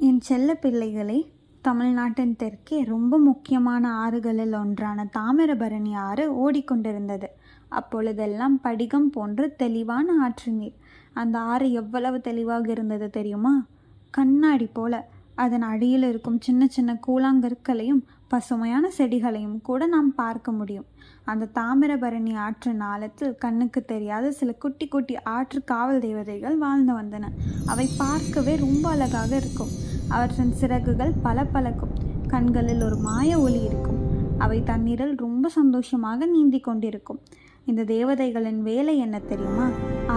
என் செல்ல பிள்ளைகளே, தமிழ்நாட்டின் தெற்கே ரொம்ப முக்கியமான ஆறுகளில் ஒன்றான தாமிரபரணி ஆறு ஓடிக்கொண்டிருந்தது. அப்பொழுதெல்லாம் படிகம் போன்று தெளிவான ஆற்று நீர். அந்த ஆறு எவ்வளவு தெளிவாக இருந்தது தெரியுமா? கண்ணாடி போல. அதன் அடியில் இருக்கும் சின்ன சின்ன கூழாங்கற்களையும் பசுமையான செடிகளையும் கூட நாம் பார்க்க முடியும். அந்த தாமிரபரணி ஆற்று நாளத்தில் கண்ணுக்கு தெரியாத சில குட்டி குட்டி ஆற்று காவல் தேவதைகள் வாழ்ந்து வந்தன. அவை பார்க்கவே ரொம்ப அழகாக இருக்கும். அவற்றின் சிறகுகள் பளபளக்கும். கண்களில் ஒரு மாய ஒளி இருக்கும். அவை தண்ணீரில் ரொம்ப சந்தோஷமாக நீந்தி கொண்டிருக்கும். இந்த தேவதைகளின் வேலை என்ன தெரியுமா?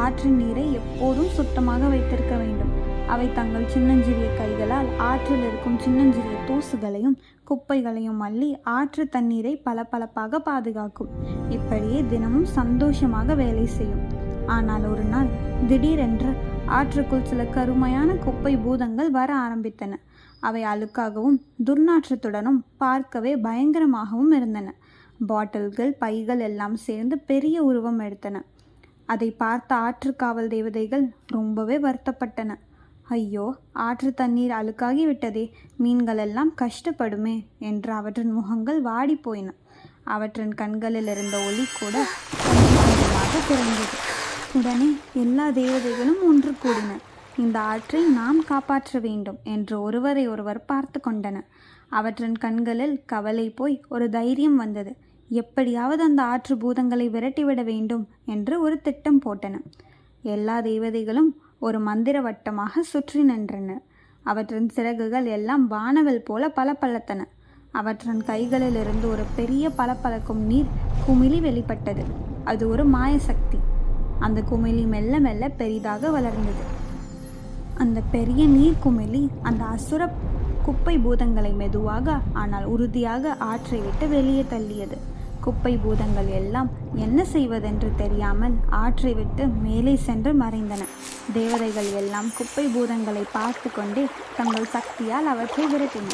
ஆற்றின் நீரை எப்போதும் சுத்தமாக வைத்திருக்க வேண்டும். அவை தங்கள் சின்னஞ்சிறிய கைகளால் ஆற்றில் இருக்கும் சின்னஞ்சிறிய தூசுகளையும் குப்பைகளையும் அள்ளி ஆற்று தண்ணீரை பளபளப்பாக பாதுகாக்கும். இப்படியே தினமும் சந்தோஷமாக வேலை செய்யும். ஆனால் ஒரு நாள் திடீரென்று ஆற்றுக்குள் சில கருமையான குப்பை பூதங்கள் வர ஆரம்பித்தன. அவை அழுக்காகவும் துர்நாற்றத்துடனும் பார்க்கவே பயங்கரமாகவும் இருந்தன. பாட்டில்கள், பைகள் எல்லாம் சேர்ந்து பெரிய உருவம் எடுத்தன. அதை பார்த்த ஆற்றுக்காவல் தேவதைகள் ரொம்பவே வருத்தப்பட்டன. ஐயோ, ஆற்று தண்ணீர் அழுக்காகி விட்டதே, மீன்கள் எல்லாம் கஷ்டப்படுமே என்று அவற்றின் முகங்கள் வாடி போயின. அவற்றின் கண்களில் இருந்த ஒளி கூட கொஞ்சமாக குறைந்தது. உடனே எல்லா தேவதைகளும் ஒன்று கூடின. இந்த ஆற்றை நாம் காப்பாற்ற வேண்டும் என்று ஒருவரை ஒருவர் பார்த்து கொண்டன. அவற்றின் கண்களில் கவலை போய் ஒரு தைரியம் வந்தது. எப்படியாவது அந்த ஆற்று பூதங்களை விரட்டிவிட வேண்டும் என்று ஒரு திட்டம் போட்டன. எல்லா தேவதைகளும் ஒரு மந்திர வட்டமாக சுற்றி நின்றன. அவற்றின் சிறகுகள் எல்லாம் வானவில் போல பளபளத்தன. அவற்றின் கைகளிலிருந்து ஒரு பெரிய பளபளக்கும் நீர் குமிழி வெளிப்பட்டது. அது ஒரு மாய சக்தி. அந்த குமிழி மெல்ல மெல்ல பெரிதாக வளர்ந்தது. அந்த பெரிய நீர் குமிழி அந்த அசுர குப்பை பூதங்களை மெதுவாக ஆனால் உறுதியாக ஆற்றை விட்டு வெளியே தள்ளியது. குப்பை பூதங்கள் எல்லாம் என்ன செய்வதென்று தெரியாமல் ஆற்றை விட்டு மேலே சென்று மறைந்தன. தேவதைகள் எல்லாம் குப்பை பூதங்களை பார்த்து கொண்டே தங்கள் சக்தியால் அவற்றை விரட்டின.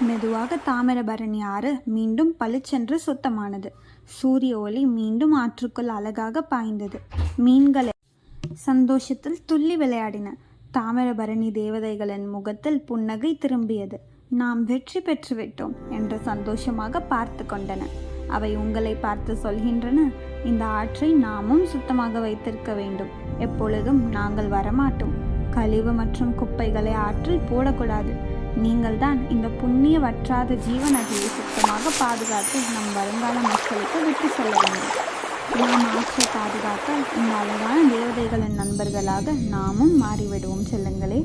மெதுவாக தாமிரபரணி ஆறு மீண்டும் பளிச்சென்று சுத்தமானது. சூரிய ஒளி மீண்டும் ஆற்றுக்குள் அழகாக பாய்ந்தது. மீன்கள் சந்தோஷத்தில் துள்ளி விளையாடின. தாமிரபரணி தேவதைகளின் முகத்தில் புன்னகை திரும்பியது. நாம் வெற்றி பெற்றுவிட்டோம் என்று சந்தோஷமாக பார்த்து கொண்டன. அவை உங்களை பார்த்து சொல்கின்றன, இந்த ஆற்றை நாமும் சுத்தமாக வைத்திருக்க வேண்டும். எப்பொழுதும் நாங்கள் வரமாட்டோம். கழிவு மற்றும் குப்பைகளை ஆற்றில் போடக்கூடாது. நீங்கள் தான் இந்த புண்ணிய வற்றாத ஜீவநதியை சுத்தமாக பாதுகாத்து நம் வருங்கால மக்களுக்கு விட்டு செல்ல வேண்டும். நாம் ஆற்றை பாதுகாக்க இந்த அழகான தேவதைகளின் நண்பர்களாக நாமும் மாறிவிடுவோம் செல்லுங்களே.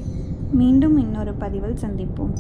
மீண்டும் இன்னொரு பதிவில் சந்திப்போம்.